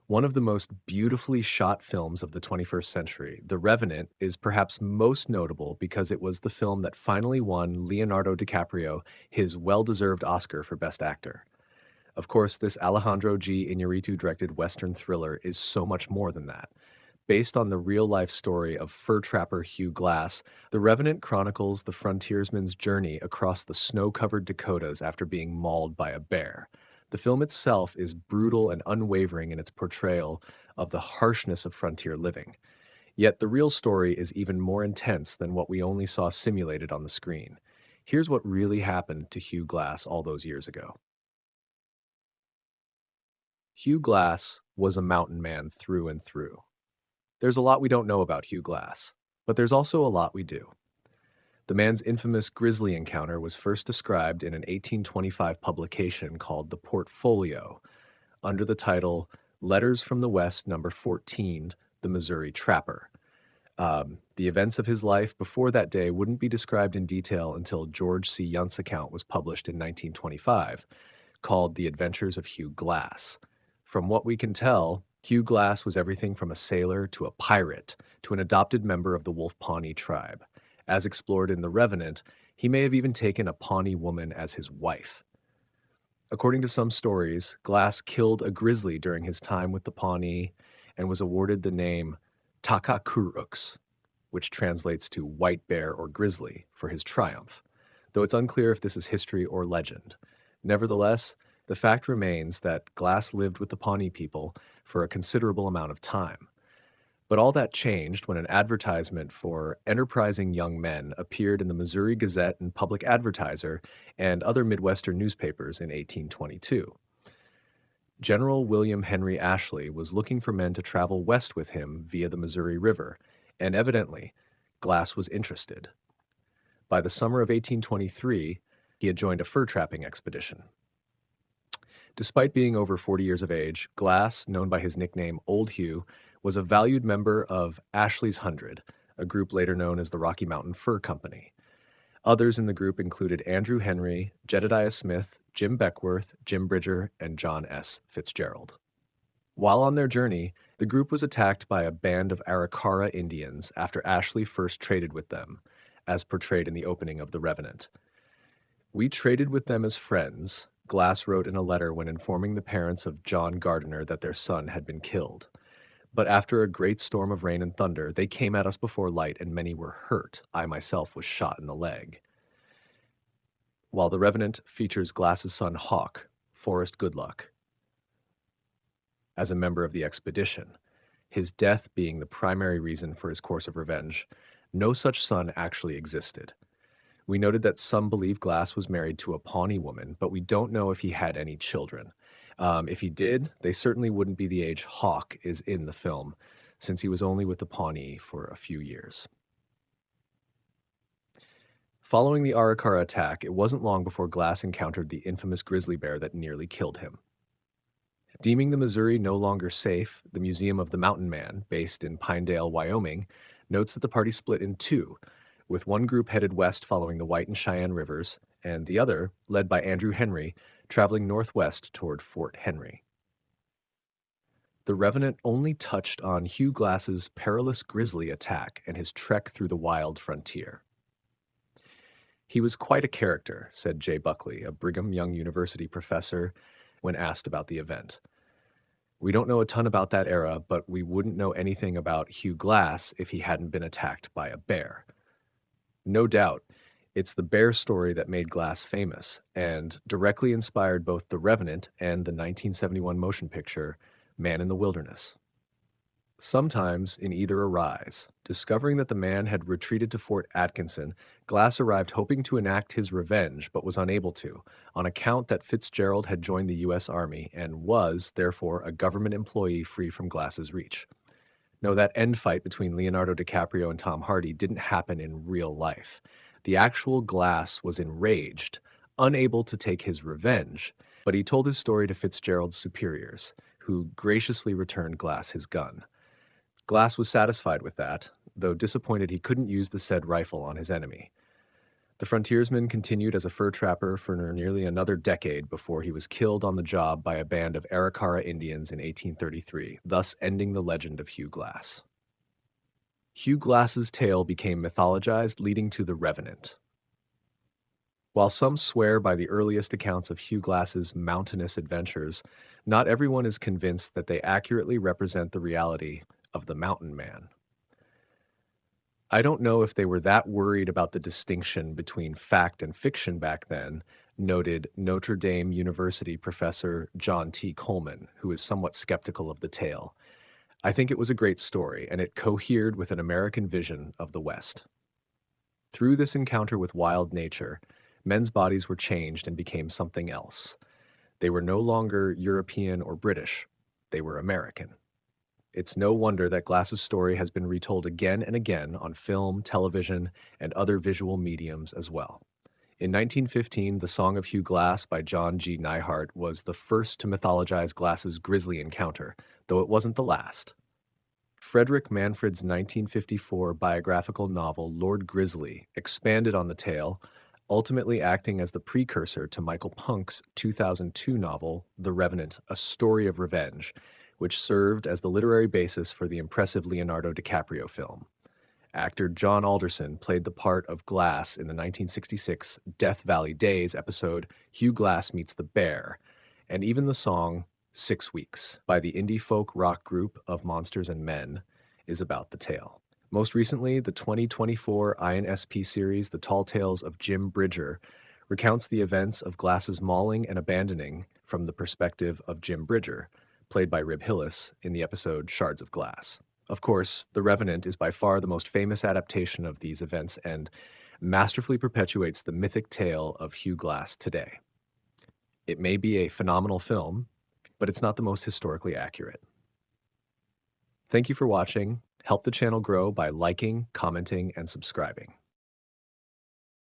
One of the most beautifully shot films of the 21st century, The Revenant, is perhaps most notable because it was the film that finally won Leonardo DiCaprio his well-deserved Oscar for Best Actor. Of course, this Alejandro G. Iñárritu-directed Western thriller is so much more than that. Based on the real-life story of fur trapper Hugh Glass, The Revenant chronicles the frontiersman's journey across the snow-covered Dakotas after being mauled by a bear. The film itself is brutal and unwavering in its portrayal of the harshness of frontier living. Yet the real story is even more intense than what we only saw simulated on the screen. Here's what really happened to Hugh Glass all those years ago. Hugh Glass was a mountain man through and through. There's a lot we don't know about Hugh Glass, but there's also a lot we do. The man's infamous grizzly encounter was first described in an 1825 publication called The Portfolio, under the title Letters from the West, number 14, The Missouri Trapper. The events of his life before that day wouldn't be described in detail until George C. Yunt's account was published in 1925, called The Adventures of Hugh Glass. From what we can tell, Hugh Glass was everything from a sailor to a pirate to an adopted member of the Wolf Pawnee tribe. As explored in The Revenant, he may have even taken a Pawnee woman as his wife. According to some stories, Glass killed a grizzly during his time with the Pawnee and was awarded the name Takakuruks, which translates to white bear or grizzly, for his triumph, though it's unclear if this is history or legend. Nevertheless, the fact remains that Glass lived with the Pawnee people for a considerable amount of time. But all that changed when an advertisement for enterprising young men appeared in the Missouri Gazette and Public Advertiser and other Midwestern newspapers in 1822. General William Henry Ashley was looking for men to travel west with him via the Missouri River, and evidently, Glass was interested. By the summer of 1823, he had joined a fur trapping expedition. Despite being over 40 years of age, Glass, known by his nickname Old Hugh, was a valued member of Ashley's Hundred, a group later known as the Rocky Mountain Fur Company. Others in the group included Andrew Henry, Jedediah Smith, Jim Beckworth, Jim Bridger, and John S. Fitzgerald. While on their journey, the group was attacked by a band of Arikara Indians after Ashley first traded with them, as portrayed in the opening of The Revenant. "We traded with them as friends," Glass wrote in a letter when informing the parents of John Gardiner that their son had been killed. "But after a great storm of rain and thunder, they came at us before light, and many were hurt. I myself was shot in the leg." While The Revenant features Glass's son Hawk, Forrest Goodluck, as a member of the expedition, his death being the primary reason for his course of revenge, no such son actually existed. We noted that some believe Glass was married to a Pawnee woman, but we don't know if he had any children. If he did, they certainly wouldn't be the age Hawk is in the film, since he was only with the Pawnee for a few years. Following the Arikara attack, it wasn't long before Glass encountered the infamous grizzly bear that nearly killed him. Deeming the Missouri no longer safe, the Museum of the Mountain Man, based in Pinedale, Wyoming, notes that the party split in two, with one group headed west following the White and Cheyenne rivers, and the other, led by Andrew Henry, traveling northwest toward Fort Henry. The Revenant only touched on Hugh Glass's perilous grizzly attack and his trek through the wild frontier. "He was quite a character," said Jay Buckley, a Brigham Young University professor, when asked about the event. "We don't know a ton about that era, but we wouldn't know anything about Hugh Glass if he hadn't been attacked by a bear." No doubt, it's the bear story that made Glass famous and directly inspired both The Revenant and the 1971 motion picture Man in the Wilderness. Sometimes in either arise, discovering that the man had retreated to Fort Atkinson, Glass arrived hoping to enact his revenge but was unable to, on account that Fitzgerald had joined the U.S. Army and was, therefore, a government employee free from Glass's reach. No, that end fight between Leonardo DiCaprio and Tom Hardy didn't happen in real life. The actual Glass was enraged, unable to take his revenge, but he told his story to Fitzgerald's superiors, who graciously returned Glass his gun. Glass was satisfied with that, though disappointed he couldn't use the said rifle on his enemy. The frontiersman continued as a fur trapper for nearly another decade before he was killed on the job by a band of Arikara Indians in 1833, thus ending the legend of Hugh Glass. Hugh Glass's tale became mythologized, leading to the Revenant. While some swear by the earliest accounts of Hugh Glass's mountainous adventures, not everyone is convinced that they accurately represent the reality of the mountain man. I don't know if they were that worried about the distinction between fact and fiction back then, noted Notre Dame University professor John T. Coleman, who is somewhat skeptical of the tale. I think it was a great story, and it cohered with an American vision of the West. Through this encounter with wild nature, men's bodies were changed and became something else. They were no longer European or British, they were American. It's no wonder that Glass's story has been retold again and again on film, television, and other visual mediums as well. In 1915, The Song of Hugh Glass by John G. Neihart was the first to mythologize Glass's grisly encounter, though it wasn't the last. Frederick Manfred's 1954 biographical novel Lord Grizzly expanded on the tale, ultimately acting as the precursor to Michael Punk's 2002 novel The Revenant, A Story of Revenge, which served as the literary basis for the impressive Leonardo DiCaprio film. Actor John Alderson played the part of Glass in the 1966 Death Valley Days episode Hugh Glass Meets the Bear, and even the song 6 Weeks by the indie folk rock group of Monsters and Men is about the tale. Most recently, the 2024 INSP series The Tall Tales of Jim Bridger recounts the events of Glass's mauling and abandoning from the perspective of Jim Bridger, played by Rib Hillis in the episode Shards of Glass. Of course, The Revenant is by far the most famous adaptation of these events and masterfully perpetuates the mythic tale of Hugh Glass today. It may be a phenomenal film, but it's not the most historically accurate. Thank you for watching. Help the channel grow by liking, commenting, and subscribing.